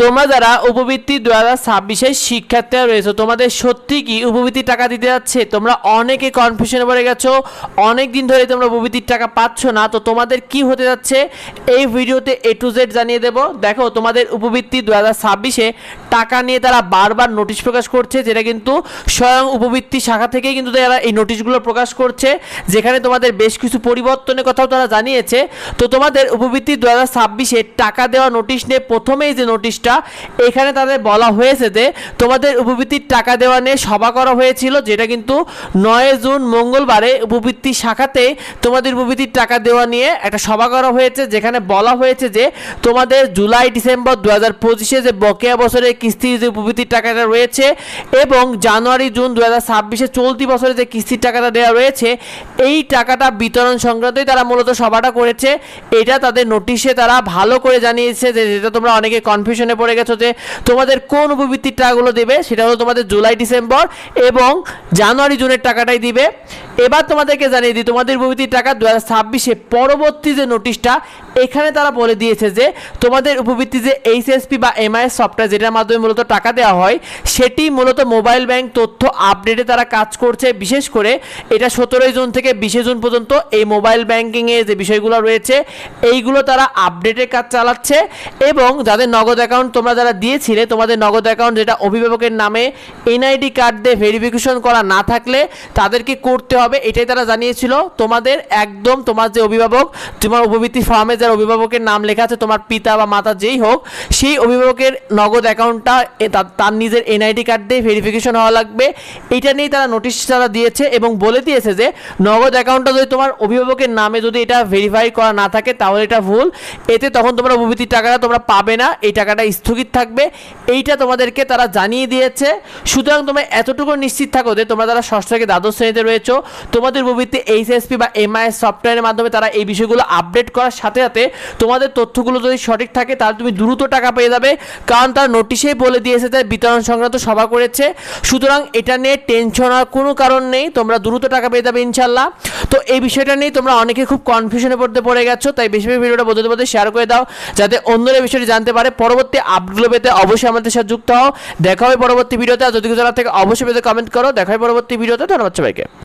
তোমরা যারা উপবৃত্তি 2026 শিক্ষার্থীরা রয়েছে, তোমাদের সত্যি কি উপবৃত্তির টাকা দিতে যাচ্ছে? তোমরা অনেকে কনফিউশনে পড়ে গেছো, অনেক দিন ধরে তোমরা উপবৃত্তির টাকা পাচ্ছ না। তো তোমাদের কি হতে যাচ্ছে এই ভিডিওতে A to Z জানিয়ে দেব। দেখো, তোমাদের উপবৃত্তি 2026 টাকা নিয়ে তারা বারবার নোটিশ প্রকাশ করছে, যেটা কিন্তু স্বয়ং উপবৃত্তি শাখা থেকেই কিন্তু তারা এই নোটিশগুলো প্রকাশ করছে, যেখানে তোমাদের বেশ কিছু পরিবর্তনের কথাও তারা জানিয়েছে। তো তোমাদের উপবৃত্তি 2026 টাকা দেওয়া নোটিশ নিয়ে প্রথমেই যে নোটিশটা এখানে তাদের বলা হয়েছে যে তোমাদের উপবৃত্তির টাকা দেওয়া নিয়ে সভা করা হয়েছিল, যেটা কিন্তু 9 জুন মঙ্গলবারে উপবৃত্তি শাখাতে তোমাদের উপবৃত্তির টাকা দেওয়া নিয়ে একটা সভা করা হয়েছে, যেখানে বলা হয়েছে যে তোমাদের জুলাই ডিসেম্বর 2025 যে বকেয়া বছরের কিস্তির যে উপবৃত্তির টাকাটা রয়েছে এবং জানুয়ারি জুন 2026 চলতি বছরে যে কিস্তির টাকাটা দেওয়া রয়েছে, এই টাকাটা বিতরণ সংক্রান্তই তারা মূলত সভাটা করেছে। এটা তাদের নোটিশে তারা ভালো করে জানিয়েছে, যে যেটা তোমরা অনেকে কনফিউশনে পড়ে গেছো যে তোমাদের কোন উপবৃত্তির টাকাগুলো দেবে, সেটা হলো তোমাদের জুলাই ডিসেম্বর এবং জানুয়ারি জুনের টাকাটাই দিবে। এবার তোমাদেরকে জানিয়ে দিই, তোমাদের উপবৃত্তির টাকা 2026 পরবর্তী যে নোটিশটা এখানে তারা বলে দিয়েছে যে তোমাদের উপবৃত্তি যে এইচএসপি বা এমআইএস সফটওয়্যার, যেটার মাধ্যমে মূলত টাকা দেওয়া হয়, সেটি মূলত মোবাইল ব্যাংক তথ্য আপডেটে তারা কাজ করছে। বিশেষ করে এটা 17 জুন থেকে 20 জুন পর্যন্ত এই মোবাইল ব্যাংকিংয়ে যে বিষয়গুলো রয়েছে এইগুলো তারা আপডেটের কাজ চালাচ্ছে। এবং যাদের নগদ অ্যাকাউন্ট তোমরা যারা দিয়েছিলে, তোমাদের নগদ অ্যাকাউন্ট যেটা অভিভাবকের নামে এনআইডি কার্ড দিয়ে ভেরিফিকেশন করা না থাকলে তাদেরকে করতে হবে, এটাই তারা জানিয়েছিল। তোমাদের একদম তোমার যে অভিভাবক, তোমার উপবৃত্তি ফর্মে যার অভিভাবকের নাম লেখা আছে, তোমার পিতা বা মাতা যেই হোক, সেই অভিভাবকের নগদ অ্যাকাউন্টটা তার নিজের এনআইডি কার্ড দিয়ে ভেরিফিকেশন হওয়া লাগবে। এটা নিয়ে তারা নোটিশ তারা দিয়েছে এবং বলে দিয়েছে যে নগদ অ্যাকাউন্টটা যদি তোমার অভিভাবকের নামে যদি এটা ভেরিফাই করা না থাকে তাহলে এটা ভুল, এতে তখন তোমরা উপবৃত্তির টাকাটা তোমরা পাবে না, এই টাকাটা স্থগিত থাকবে। এইটা তোমাদেরকে তারা জানিয়ে দিয়েছে। সুতরাং তোমরা এতটুকু নিশ্চিত থাকো যে তোমরা যারা ষষ্ঠ থেকে দ্বাদশ শ্রেণীতে রয়েছো, তোমাদের উপবৃত্তি এইচএসপি বা এমআইএস সফটওয়্যারের মাধ্যমে তারা এই বিষয়গুলো আপডেট করার সাথে সাথে তোমাদের তথ্যগুলো যদি সঠিক থাকে তাহলে তুমি দ্রুত টাকা পেয়ে যাবে, কারণ তার নোটিশেই বলে দিয়েছে যে বিতরণ সংক্রান্ত সভা করেছে। সুতরাং এটা নিয়ে টেনশন হওয়ার কোনো কারণ নেই, তোমরা দ্রুত টাকা পেয়ে যাবে ইনশাল্লাহ। তো এই বিষয়টা নিয়ে তোমরা অনেকে খুব কনফিউশনে পড়ে গেছো, তাই বেশি বেশি ভিডিওটা বন্ধুদের মধ্যে শেয়ার করে দাও যাতে অন্যরা বিষয়টি জানতে পারে। পরবর্তী আপডেটগুলো পেতে অবশ্যই আমাদের সাথে যুক্ত হও। দেখা হবে পরবর্তী ভিডিওতে, আর যদি কিছু জানার থেকে অবশ্যই পেতে কমেন্ট করো। দেখা হবে পরবর্তী ভিডিওতে। ধন্যবাদ সবাইকে।